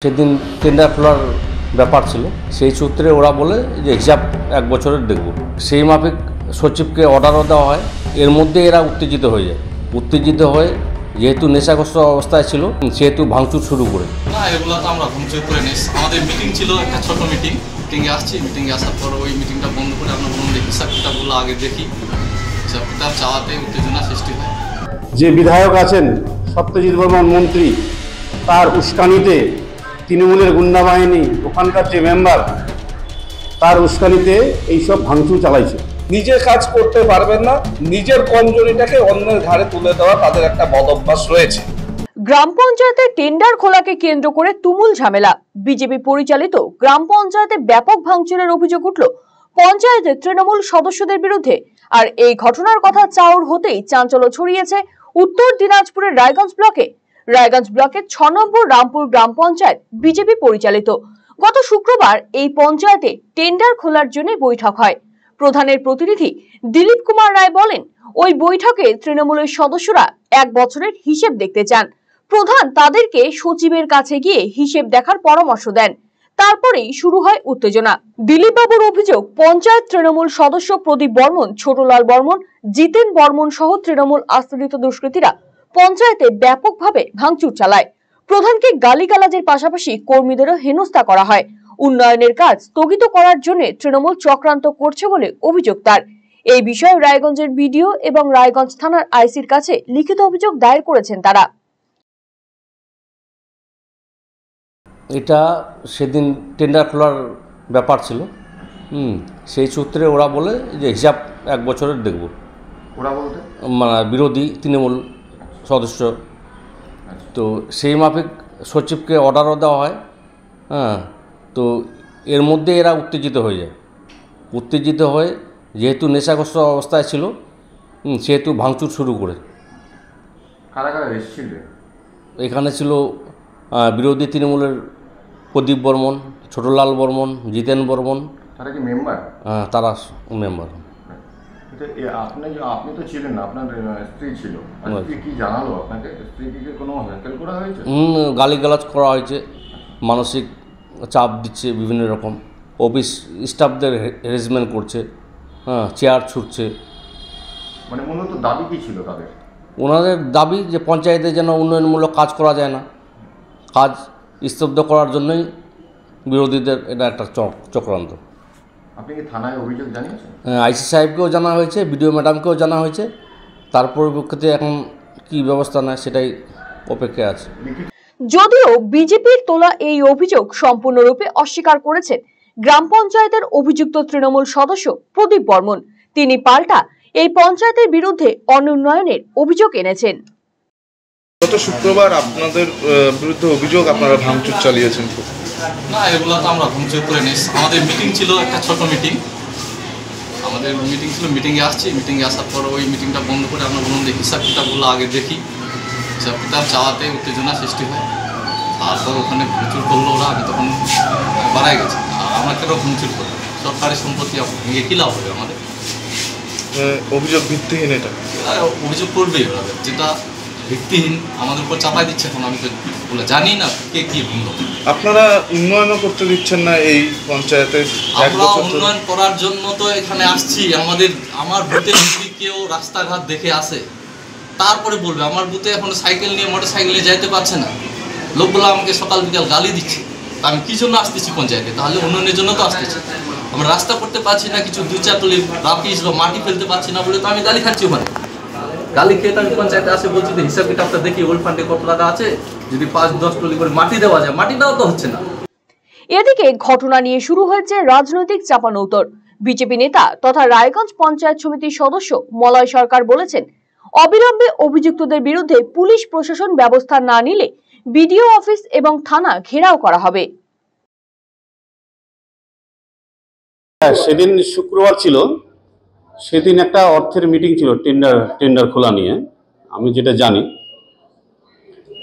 সেদিন টেন্ডার খোলার ব্যাপার ছিল, সেই সূত্রে ওরা বলে যে হিসাব 1 বছরের দেখব। সেই মাফিক সচিবকে অর্ডারও দেওয়া হয়। এর মধ্যে এরা উত্তেজিত হয়ে যায়। উত্তেজিত হয়ে যেহেতু নেশাগ্রস্ত অবস্থায় ছিল সেহেতু ভাঙচুর শুরু করে। না, এগুলো তো আমরা ভাঙচুর করে নিস। আমাদের মিটিং ছিল, একটা ছোট মিটিংয়ে আসছি। মিটিংয়ে আসার পর ওই মিটিংটা বন্ধ করে আমরা বলুন দেখি হিসাব কিতাবগুলো আগে দেখি। হিসাব কিতাব চাওয়াতে উত্তেজনা সৃষ্টি হয়। যে বিধায়ক আছেন সত্যজিৎ বর্মন মন্ত্রী, তার উস্কানিতে তৃণমূলের গুন্ডা বাহিনী, ওখানকার যে মেম্বার, তার উস্কানিতে এইসব ভাঙচুর চালাইছে। নিজের কাজ করতে পারবেন না, নিজের কমজোরিটাকে অন্যের ঘাড়ে তুলে দেওয়া তাদের একটা বদ অভ্যাস রয়েছে। গ্রাম পঞ্চায়েতে টেন্ডার খোলাকে কেন্দ্র করে তুমুল ঝামেলা। বিজেপি পরিচালিত গ্রাম পঞ্চায়েতে ব্যাপক ভাঙচুরের অভিযোগ উঠল পঞ্চায়েতের তৃণমূল সদস্যদের বিরুদ্ধে। আর এই ঘটনার কথা চাউর হতেই চাঞ্চল্য ছড়িয়েছে উত্তর দিনাজপুরের রায়গঞ্জ ব্লকে। রায়গঞ্জ ব্লকের 6 নম্বর রামপুর গ্রাম পঞ্চায়েত বিজেপি পরিচালিত। গত শুক্রবার এই পঞ্চায়েতে টেন্ডার খোলার জন্য বৈঠক হয়। প্রধানের প্রতিনিধি দিলীপ কুমার রায় বলেন, ওই বৈঠকে তৃণমূলের সদস্যরা 1 বছরের হিসেব দেখতে চান। প্রধান তাদেরকে সচিবের কাছে গিয়ে হিসেব দেখার পরামর্শ দেন। তারপরেই শুরু হয় উত্তেজনা। দিলীপ বাবুর অভিযোগ, পঞ্চায়েত তৃণমূল সদস্য প্রদীপ বর্মন, ছোটলাল বর্মন, জিতেন বর্মন সহ তৃণমূল আশ্রিত দুষ্কৃতীরা পঞ্চায়েতে ব্যাপকভাবে ভাঙচুর চালায়। প্রধানকে গালিগালাজের পাশাপাশি কর্মীদেরও হেনস্থা করা হয়। উন্নয়নের কাজ স্থগিত করার জন্য তৃণমূল চক্রান্ত করছে বলে অভিযোগ তার। এই বিষয়ে রায়গঞ্জের বিডিও এবং রায়গঞ্জ থানার আইসির কাছে লিখিত অভিযোগ দায়ের করেছেন তারা। এটা সেদিন টেন্ডার খোলার ব্যাপার ছিল। সেই সূত্রে ওরা বলে যে হিসাব 1 বছরের দেখব। ওরা বলতে মানে বিরোধী তৃণমূল সদস্য। তো সেই মাফিক সচিবকে অর্ডারও দেওয়া হয়। তো এর মধ্যে এরা উত্তেজিত হয়ে যায়। উত্তেজিত হয়ে যেহেতু নেশাগ্রস্ত অবস্থায় ছিল সেহেতু ভাঙচুর শুরু করে। কারা কারা এসেছিল? এখানে ছিল বিরোধী তৃণমূলের প্রদীপ বর্মন, ছোটলাল বর্মন, জিতেন বর্মন। তারা কি মেম্বার? তারা মেম্বার। আপনি তো ছিলেন না, আপনার স্ত্রী ছিল। স্ত্রী কি জানালো আপনাকে? স্ত্রীকে কোনো হ্যাকেল করা হয়েছে? গালিগালাজ করা হয়েছে, মানসিক চাপ দিচ্ছে বিভিন্ন রকম। অফিস স্টাফদের হ্যারাসমেন্ট করছে, চেয়ার ছুটছে। মানে মূলত দাবি কি ছিল তাদের? ওনাদের দাবি যে পঞ্চায়েতে যেন উন্নয়নমূলক কাজ করা যায় না, কাজ স্তব্ধ করার জন্যই বিরোধীদের এটা একটা চক্রান্ত। আপনি কি থানায় অভিযোগ জানিয়েছেন? আইসি সাহেবকেও জানা হয়েছে, বিডিও ম্যাডামকেও জানা হয়েছে। তার পরিপ্রেক্ষিতে এখন কি ব্যবস্থা নেয় সেটাই অপেক্ষায় আছে। যদিও বিজেপির তোলা এই অভিযোগ সম্পূর্ণরূপে অস্বীকার করেছেন গ্রাম পঞ্চায়েতের অভিযুক্ত তৃণমূল সদস্য প্রদীপ বর্মন। তিনি পাল্টা এই পঞ্চায়েতের বিরুদ্ধে অনুন্নয়নের অভিযোগ এনেছেন। গত শুক্রবার আপনাদের বিরুদ্ধে অভিযোগ আপনারা ভাঙচুর চালিয়েছেন। না, এগুলো তো আমরা ভাঙচুর করে নিস। আমাদের মিটিং ছিল, একটা ছোট মিটিং ছিল। মিটিংয়ে আসছি। মিটিংয়ে আসার পর ওই মিটিংটা বন্ধ করে আমরা বলুন দেখি হিসাব কিতাবগুলো আগে দেখি। হিসাব কিতাব চাওয়াতে উত্তেজনা সৃষ্টি হয়। তারপর ওখানে ভাঙচুর করলো ওরা। আমি তখন বাড়াই গেছি। আর আমাকেও ভাঙচুর করলো। সরকারি সম্পত্তি ভেঙে কী লাভ হবে আমাদের? অভিযোগ ভিত্তিহীন। এটা অভিযোগ করবেই ওরা, যেটা ভিত্তিহীন আমাদের উপর চাপাই দিচ্ছে। এখন আমি তো বলে জানি না কে কি বললো। আপনারা উন্নয়নও করতে দিচ্ছেন না এই পঞ্চায়েতে। আমরা উন্নয়ন করার জন্য তো এখানে আসছি। আমার বুথে যদি কেউ রাস্তাঘাট দেখে আসে তারপরে বলবে। আমার বুথে এখন সাইকেল নিয়ে, মোটর সাইকেল নিয়ে যাইতে পারছে না। লোকগুলো আমাকে সকাল বিকাল গালি দিচ্ছে। আমি কি জন্য আসতেছি পঞ্চায়েতে? তাহলে উন্নয়নের জন্য তো আসতেছি। আমরা রাস্তা করতে পারছি না, কিছু 2-4 টলি রাপিস বা মাটি ফেলতে পারছি না বলে তো আমি গালি খাচ্ছি। ওখানে গালি খেয়ে তো আমি পঞ্চায়েতে আসে বলছি যে হিসাব কিতাবটা দেখি ওল্ড ফান্ডে কত টাকা আছে, যদি 5-10 টলি করে মাটি দেওয়া যায়। মাটি দেওয়া তো হচ্ছে না। এদিকে ঘটনা নিয়ে শুরু হয়েছে রাজনৈতিক চাপানউতর। বিজেপি নেতা তথা রায়গঞ্জ পঞ্চায়েত সমিতির সদস্য মলয় সরকার বলেছেন, অবিলম্বে অভিযুক্তদের বিরুদ্ধে পুলিশ প্রশাসন ব্যবস্থা না নিলে বিডিও অফিস এবং থানা ঘেরাও করা হবে। সেদিন শুক্রবার ছিল, সেদিন একটা অর্থের মিটিং ছিল টেন্ডার খোলা নিয়ে, আমি যেটা জানি।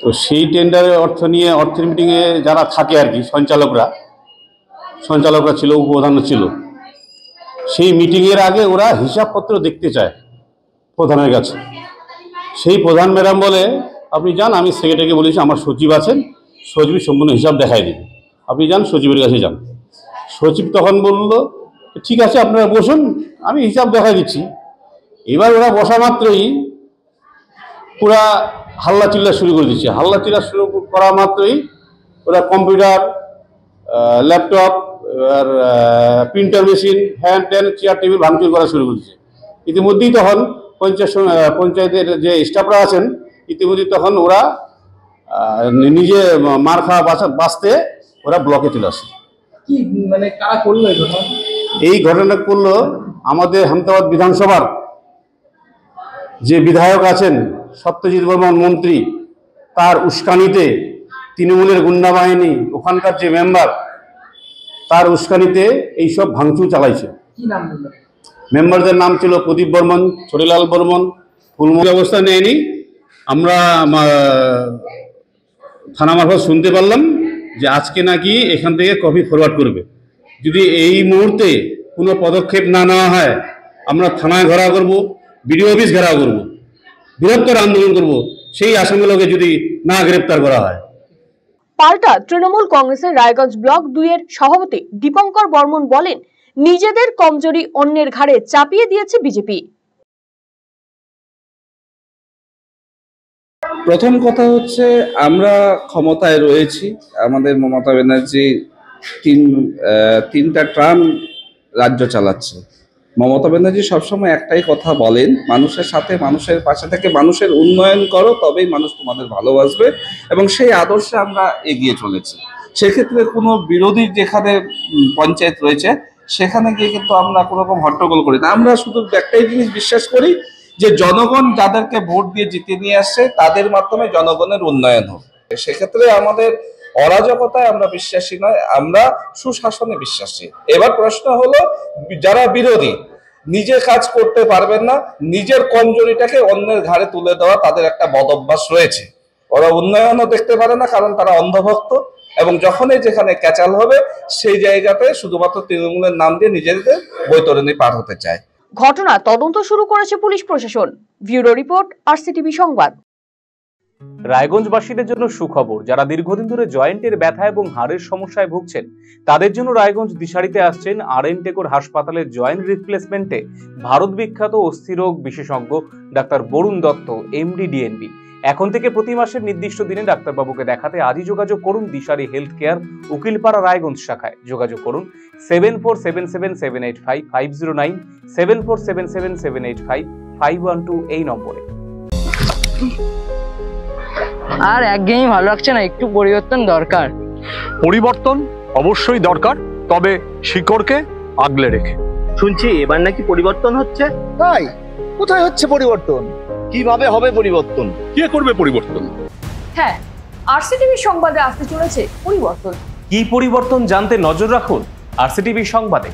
তো সেই টেন্ডারের অর্থ নিয়ে অর্থের মিটিংয়ে যারা থাকে আর কি, সঞ্চালকরা ছিল, উপপ্রধানও ছিল। সেই মিটিংয়ের আগে ওরা হিসাবপত্র দেখতে চায় প্রধানের কাছে। সেই প্রধান ম্যাডাম বলে, আপনি যান, আমি সেক্রেটারিকে বলেছি আমার সচিব আছেন, সচিব সম্পূর্ণ হিসাব দেখাই দিবে, আপনি যান সচিবের কাছে যান। সচিব তখন বলল ঠিক আছে আপনারা বসুন, আমি হিসাব দেখাই দিচ্ছি। এবার ওরা বসা মাত্রই পুরা হাল্লা চিল্লা শুরু করে দিচ্ছে। হাল্লা চিল্লা শুরু করা মাত্রই ওরা কম্পিউটার, ল্যাপটপ, আর প্রিন্টার মেশিন, ফ্যান ট্যান, চেয়ার টেবিল ভাঙচুর করা শুরু করেছে। ইতিমধ্যেই তখন পঞ্চায়েতের যে স্টাফরা আছেন, ইতিমধ্যেই তখন ওরা নিজে মার খাওয়া বাঁচতে ওরা ব্লকে চলে আসে। কি মানে কারা করলো এই ঘটনা? এই ঘটনা করলো আমাদের হামতাবাদ বিধানসভার যে বিধায়ক আছেন সত্যজিৎ বর্মন মন্ত্রী, তার উস্কানিতে তৃণমূলের গুন্ডা বাহিনী, ওখানকার যে মেম্বার, তার উস্কানিতে এইসব ভাঙচুর চালাইছে। কি নাম বললো? মেম্বারদের নাম ছিল প্রদীপ বর্মন, ছোটিলাল বর্মন। ফুলমুখী অবস্থা নেয়নি। আমরা থানা মারফত শুনতে পারলাম যে আজকে নাকি এখান থেকে কপি ফরওয়ার্ড করবে। যদি এই মুহূর্তে কোনো পদক্ষেপ না নেওয়া হয়, আমরা থানায় ঘেরাও করব, বিডিও অফিস ঘেরাও করব, বৃহত্তর আন্দোলন করব সেই আসামিগুলোকে যদি না গ্রেপ্তার করা হয়। পাল্টা তৃণমূল কংগ্রেসের রায়গঞ্জ ব্লক 2 এর সভাপতি দীপঙ্কর বর্মন বলেন, নিজেদের কমজোরি অন্যের ঘাড়ে চাপিয়ে দিয়েছে বিজেপি। প্রথম কথা হচ্ছে, আমরা ক্ষমতায় রয়েছি, আমাদের মমতা ব্যানার্জি তিনটা ট্রাম রাজ্য চালাচ্ছে। মমতা ব্যানার্জি সবসময় একটাই কথা বলেন, মানুষের সাথে, মানুষের পাশে থেকে মানুষের উন্নয়ন করো, তবেই মানুষ তোমাদের ভালোবাসবে, এবং সেই আদর্শে আমরা এগিয়ে চলেছি। সেক্ষেত্রে কোনো বিরোধী যেখানে পঞ্চায়েত রয়েছে সেখানে গিয়ে কিন্তু আমরা কোনো রকম হট্টগোল করি না। আমরা শুধু একটাই জিনিস বিশ্বাস করি যে জনগণ যাদেরকে ভোট দিয়ে জিতে নিয়ে আসছে তাদের মাধ্যমে জনগণের উন্নয়ন হোক। সেক্ষেত্রে আমাদের অরাজকতায় আমরা বিশ্বাসী নয়, আমরা সুশাসনে বিশ্বাসী। এবার প্রশ্ন হলো, যারা বিরোধী, নিজে কাজ করতে পারবেন না, নিজের কমজোরিটাকে অন্যের ঘাড়ে তুলে দেওয়া তাদের একটা বদ অভ্যাস রয়েছে। ওরা উন্নয়নও দেখতে পারে না, কারণ তারা অন্ধভক্ত, এবং যখনই যেখানে ক্যাচাল হবে সেই জায়গাতে শুধুমাত্র তৃণমূলের নাম দিয়ে নিজেদের বৈতরণী পার হতে চায়। ঘটনা তদন্ত শুরু করেছে পুলিশ প্রশাসন। ব্যুরো রিপোর্ট, আরসিটিভি সংবাদ। রায়গঞ্জবাসীদের জন্য সুখবর, যারা দীর্ঘদিন ধরে জয়েন্টের ব্যথা এবং হাড়ের সমস্যায় ভুগছেন তাদের জন্য রায়গঞ্জ দিশারিতে আসছেন আর.এন. টেকোর হাসপাতালের জয়েন্ট রিপ্লেসমেন্টে ভারত বিখ্যাত অস্থিরোগ বিশেষজ্ঞ doctor Varun Dutta, MD, DNB. এখন থেকে প্রতি মাসের নির্দিষ্ট দিনে ডাক্তারবাবুকে দেখাতে আজই যোগাযোগ করুন দিশারি হেলথ কেয়ার, উকিলপাড়া, রায়গঞ্জ শাখায়। যোগাযোগ করুন 7477785509, 7477785512 এই নম্বরে। আর একঘেয়েমি ভালো লাগছে না, একটু পরিবর্তন দরকার। পরিবর্তন অবশ্যই দরকার, তবে শিকড়কে আগলে রেখে। শুনছি এবার নাকি পরিবর্তন হচ্ছে। তাই? কোথায় হচ্ছে পরিবর্তন? কিভাবে হবে পরিবর্তন? কে করবে পরিবর্তন? হ্যাঁ, আরসিটিভি সংবাদে আসতে চলেছে পরিবর্তন। কি পরিবর্তন জানতে নজর রাখুন আরসিটিভি সংবাদে।